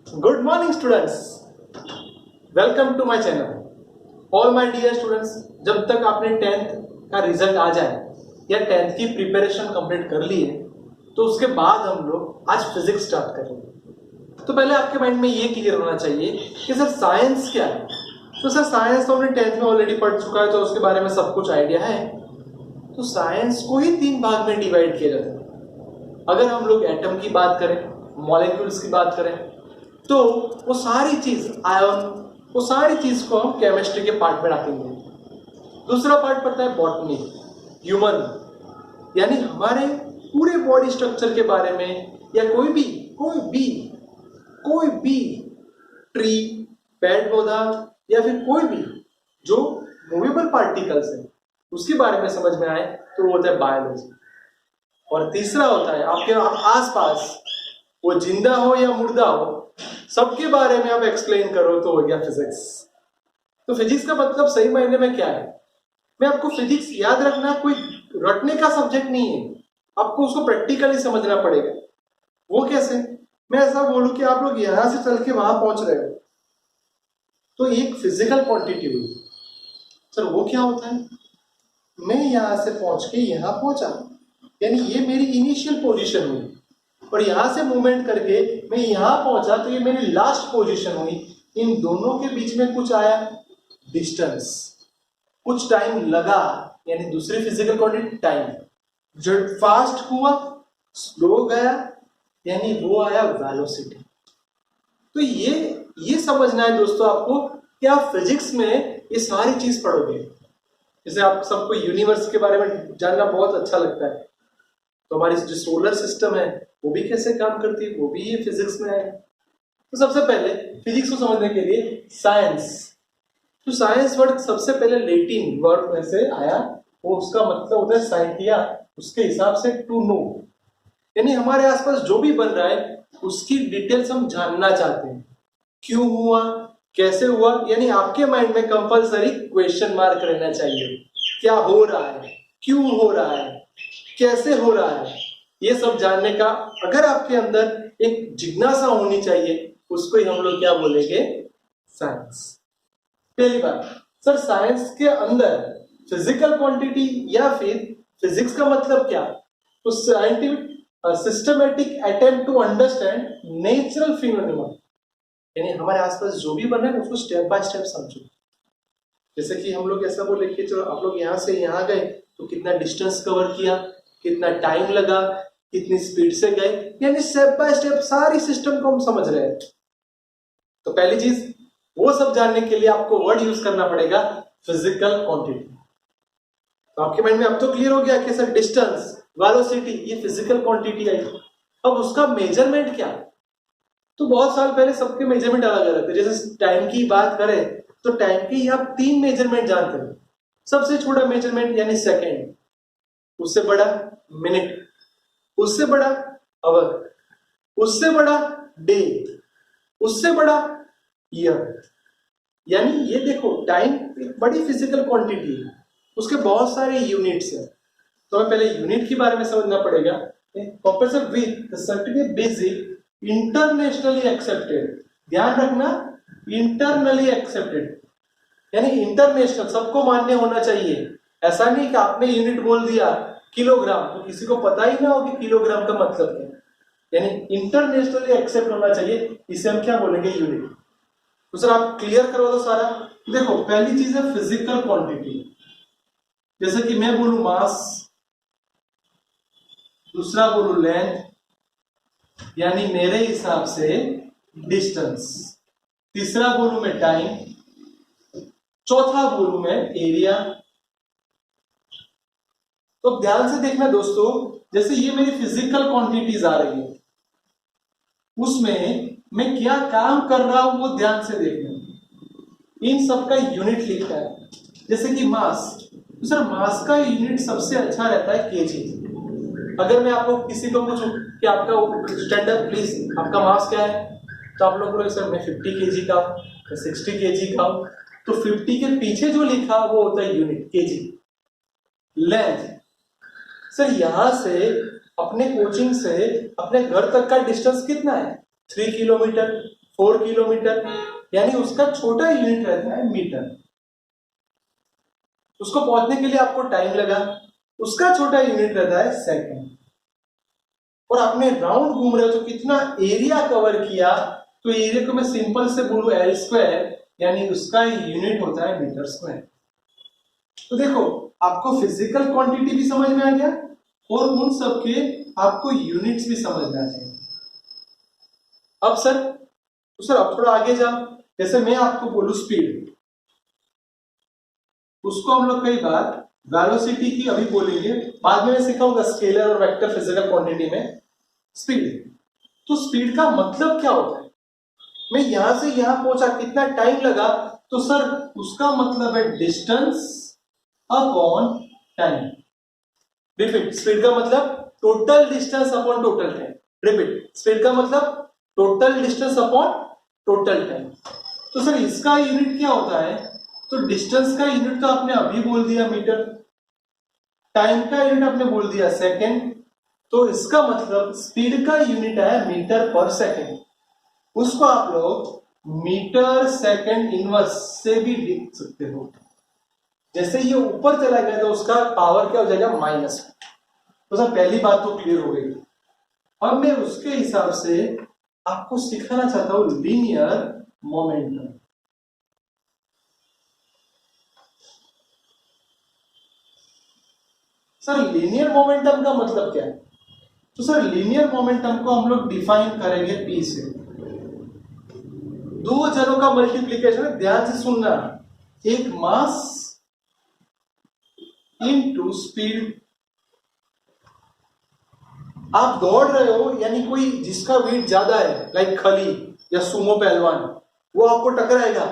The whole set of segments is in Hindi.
Good morning students. Welcome to my channel. All my dear students, जब तक आपने 10th का रिजल्ट आ जाए या 10th की प्रिपरेशन कंप्लीट कर ली है तो उसके बाद हम लोग आज फिजिक्स स्टार्ट करेंगे। तो पहले आपके माइंड में ये क्लियर होना चाहिए कि सर साइंस क्या है। तो सर साइंस तो हमने 10th में ऑलरेडी पढ़ चुका है तो उसके बारे में सब कुछ आइडिया है। तो साइंस को ही 3 भाग में डिवाइड किया जाता है। अगर हम लोग एटम की बात करें, मॉलिक्यूल्स की बात करें, तो वो सारी चीज आयन, वो सारी चीज को हम केमिस्ट्री के पार्ट में रखेंगे। दूसरा पार्ट पड़ता है बॉटनी, ह्यूमन, यानी हमारे पूरे बॉडी स्ट्रक्चर के बारे में, या कोई भी ट्री, पेड़ पौधा या फिर कोई भी जो मूवेबल पार्टिकल्स है उसके बारे में समझ में आए तो वो होता है बायोलॉजी। और तीसरा होता है आपके आसपास, वो जिंदा हो या मुर्दा हो, सबके बारे में आप एक्सप्लेन करो तो हो गया फिजिक्स। तो फिजिक्स का मतलब सही मायने में क्या है? मैं आपको फिजिक्स याद रखना कोई रटने का सब्जेक्ट नहीं है, आपको उसको प्रैक्टिकली समझना पड़ेगा। वो कैसे? मैं ऐसा बोलूं कि आप लोग यहां से चल के वहां पहुंच रहे हो तो एक फिजिकल क्वांटिटी हुई। सर वो क्या होता है? मैं यहां से पहुंच के यहां पहुंचा, यानी ये मेरी इनिशियल पोजीशन हुई, और यहां से मूवमेंट करके मैं यहां पहुंचा तो ये मेरी लास्ट पोजीशन हुई। इन दोनों के बीच में कुछ आया, डिस्टेंस, कुछ टाइम लगा, यानी दूसरी फिजिकल क्वांटिटी टाइम। जो फास्ट हुआ, स्लो गया, यानी वो आया वेलोसिटी। तो ये समझना है दोस्तों आपको कि आप फिजिक्स में ये सारी चीज पढ़ोगे। जैसे आप सबको यूनिवर्स के बारे में जानना बहुत अच्छा लगता है, तो हमारी जो सोलर सिस्टम है वो भी कैसे काम करती है, वो भी ये फिजिक्स में है। तो सबसे पहले फिजिक्स को समझने के लिए साइंस, तो साइंस वर्ड सबसे पहले लैटिन वर्ड में से आया, वो उसका मतलब होता है साइंटिया, उसके हिसाब से टू नो, यानी हमारे आसपास जो भी बन रहा है उसकी डिटेल्स हम जानना चाहते हैं। क्यों हुआ, कैसे हुआ, यानी आपके माइंड में कंपलसरी क्वेश्चन मार्क रहना चाहिए। क्या हो रहा है, क्यों हो रहा है, कैसे हो रहा है, ये सब जानने का अगर आपके अंदर एक जिज्ञासा होनी चाहिए, उसको ही हम लोग क्या बोलेंगे? साइंस। पहली बात, सर साइंस के अंदर फिजिकल क्वांटिटी या फिर फिजिक्स का मतलब क्या? तो scientific systematic attempt to understand natural phenomena, यानी हमारे आसपास जो भी बन रहा है उसको स्टेप बाय स्टेप समझो। जैसे कि हम लोग ऐसा बोले कि चलो आप लोग यहाँ से यहाँ गए तो कितना डिस्टेंस कवर किया, कितना टाइम लगा, कितनी स्पीड से गए, यानी स्टेप बाय स्टेप सारी सिस्टम को हम समझ रहे हैं। तो पहली चीज, वो सब जानने के लिए आपको वर्ड यूज करना पड़ेगा फिजिकल क्वांटिटी। तो आपके माइंड में अब तो क्लियर हो गया कि सर डिस्टेंस, वेलोसिटी, ये फिजिकल क्वांटिटी आई। अब उसका मेजरमेंट क्या? तो बहुत साल पहले सबके मेजरमेंट अलग अलग थे। जैसे टाइम की बात करें तो टाइम की आप 3 मेजरमेंट जानते हैं। सबसे छोटा मेजरमेंट यानी सेकेंड, उससे बड़ा मिनट, उससे बड़ा आवर, उससे बड़ा डे, उससे बड़ा ईयर। यानी ये देखो टाइम एक बड़ी फिजिकल क्वांटिटी है, उसके बहुत सारे यूनिट्स हैं। तो हमें पहले यूनिट के बारे में समझना पड़ेगा। Professor with certificate basic internationally accepted, ध्यान रखना इंटरनली एक्सेप्टेड, यानी इंटरनेशनल, सबको मान्य होना चाहिए। ऐसा नहीं कि आपने यूनिट बोल दिया किलोग्राम तो किसी को पता ही ना हो कि किलोग्राम का मतलब क्या, यानी इंटरनेशनली एक्सेप्ट होना चाहिए। इसे हम क्या बोलेंगे? यूनिट। तो सर आप क्लियर करो तो सारा। देखो पहली चीज है फिजिकल क्वांटिटी, जैसे कि मैं बोलूं मास, दूसरा बोलूं लेंथ, यानी मेरे हिसाब से डिस्टेंस, तीसरा बोलूं मैं टाइम, चौथा बोलूं मैं एरिया। तो ध्यान से देखना दोस्तों, जैसे ये मेरी फिजिकल क्वांटिटीज आ रही है, उसमें मैं क्या काम कर रहा हूं वो ध्यान से देखना। इन सब का यूनिट लिखा है। जैसे कि मास, तो सर मास का यूनिट सबसे अच्छा रहता है केजी। अगर मैं आपको किसी को पूछूं कि आपका स्टैंड अप प्लीज, आपका मास क्या है, तो आप लोग बोलोगे सर मैं 50 केजी का हूं, मैं 60 केजी का हूं। तो 50 के पीछे जो लिखा वो होता है यूनिट, केजी। लेंथ, सर यहां से अपने कोचिंग से अपने घर तक का डिस्टेंस कितना है? 3 किलोमीटर, 4 किलोमीटर, यानी उसका छोटा यूनिट रहता है मीटर। उसको पहुंचने के लिए आपको टाइम लगा, उसका छोटा यूनिट रहता है सेकंड। और आपने राउंड घूम रहे हो तो कितना एरिया कवर किया, तो एरिया को मैं सिंपल से बोलूं एल स्क्वायर, यानी उसका यूनिट होता है मीटर स्क्वायर। तो देखो आपको फिजिकल क्वांटिटी भी समझ में आ गया और उन सब के आपको यूनिट्स भी समझ में आ गए। अब सर अब थोड़ा आगे जा, जैसे मैं आपको बोलूं स्पीड, उसको हम लोग कई बार वेलोसिटी की अभी बोलेंगे, बाद में मैं सिखाऊंगा स्केलर और वेक्टर फिजिकल क्वांटिटी में स्पीड। तो स्पीड का मतलब क्या होता है? मैं यहां से यहां पहुंचा, कितना टाइम लगा, तो सर उसका मतलब है distance upon time. Repeat, speed का मतलब total distance upon total time. Repeat, speed का मतलब total distance upon total time. तो सर इसका यूनिट क्या होता है? तो डिस्टेंस का यूनिट तो आपने अभी बोल दिया मीटर, टाइम का यूनिट आपने बोल दिया सेकंड, तो इसका मतलब स्पीड का यूनिट है मीटर पर सेकंड। उसको आप लोग मीटर सेकंड इनवर्स से भी लिख सकते हो। जैसे ये ऊपर चला गया तो उसका पावर क्या हो जाएगा? माइनस। तो सर पहली बात तो क्लियर हो गई। अब मैं उसके हिसाब से आपको सिखाना चाहता हूं linear momentum. Sir linear momentum का मतलब क्या है? तो सर लीनियर मोमेंटम को हम लोग डिफाइन करेंगे पी से। दो चरों का मल्टीप्लीकेशन है, ध्यान से सुनना। एक मास इनटू स्पीड। आप दौड़ रहे हो, यानी कोई जिसका वेट ज्यादा है लाइक खली या सुमो पहलवान, वो आपको टकराएगा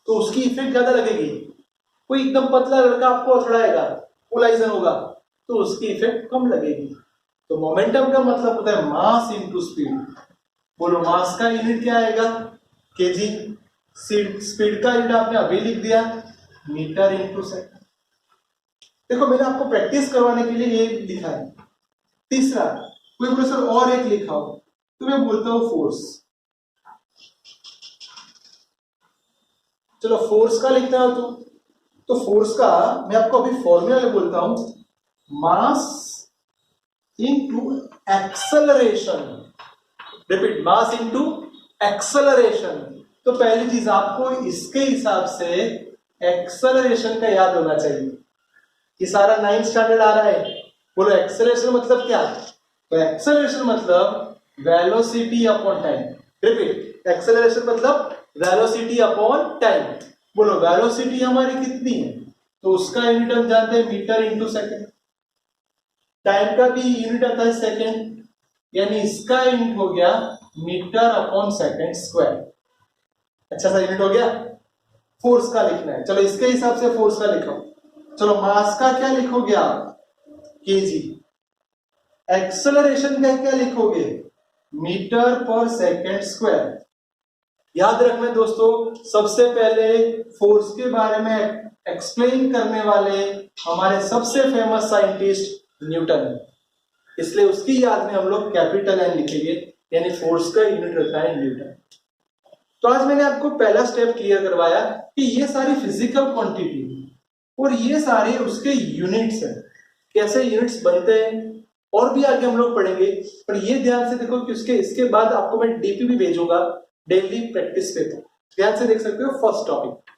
तो उसकी इफेक्ट ज्यादा लगेगी। कोई एकदम पतला लड़का आपको अथड़ाएगा, कोलाइजन होगा, तो उसकी इफेक्ट कम लगेगी। तो मोमेंटम का मतलब होता है मास इनटू स्पीड। बोलो मास का यूनिट क्या आएगा? केजी। स्पीड का यूनिट आपने अभी लिख दिया मीटर इनटू सेकंड। देखो मैंने आपको प्रैक्टिस करवाने के लिए ये लिखा है। तीसरा, कोई प्रोफेसर और एक लिखा हो तो मैं बोलता हूं फोर्स। चलो फोर्स का लिखना हो तो फोर्स का मैं आपको अभी फॉर्मूला में बोलता हूं, mass into acceleration. Repeat, mass into acceleration. तो पहली चीज आपको इसके हिसाब से एक्सेलरेशन का याद होना चाहिए। ये सारा 9th स्टैंडर्ड आ रहा है। बोलो एक्सेलरेशन मतलब क्या? तो एक्सेलरेशन मतलब velocity upon time. Repeat, acceleration मतलब वेलोसिटी अपॉन टाइम। बोलो वेलोसिटी हमारी कितनी है? तो उसका यूनिट हम जानते हैं मीटर इंटू सेकेंड। टाइम का भी यूनिट आता है सेकेंड, यानी इसका यूनिट हो गया मीटर अपॉन सेकेंड स्क्वायर। अच्छा सा यूनिट हो गया। फोर्स का लिखना है, चलो इसके हिसाब से फोर्स का लिखो। चलो मास का क्या लिखोगे आप? केजी। एक्सेलरेशन का क्या लिखोगे? मीटर पर सेकेंड स्क्वायर। याद रखना दोस्तों, सबसे पहले फोर्स के बारे में एक्सप्लेन करने वाले हमारे सबसे फेमस साइंटिस्ट न्यूटन है, इसलिए उसकी याद में हम लोग कैपिटल एन लिखेंगे, यानी फोर्स का यूनिट रहता है न्यूटन। तो आज मैंने आपको पहला स्टेप क्लियर करवाया कि ये सारी फिजिकल क्वांटिटी और ये सारे उसके यूनिट्स हैं, कैसे यूनिट्स बनते हैं और भी आगे हम लोग पढ़ेंगे। पर ये ध्यान से देखो कि इसके बाद आपको मैं डीपी भी भेजूंगा, डेली प्रैक्टिस पेपर। ध्यान से देख सकते हो फर्स्ट टॉपिक।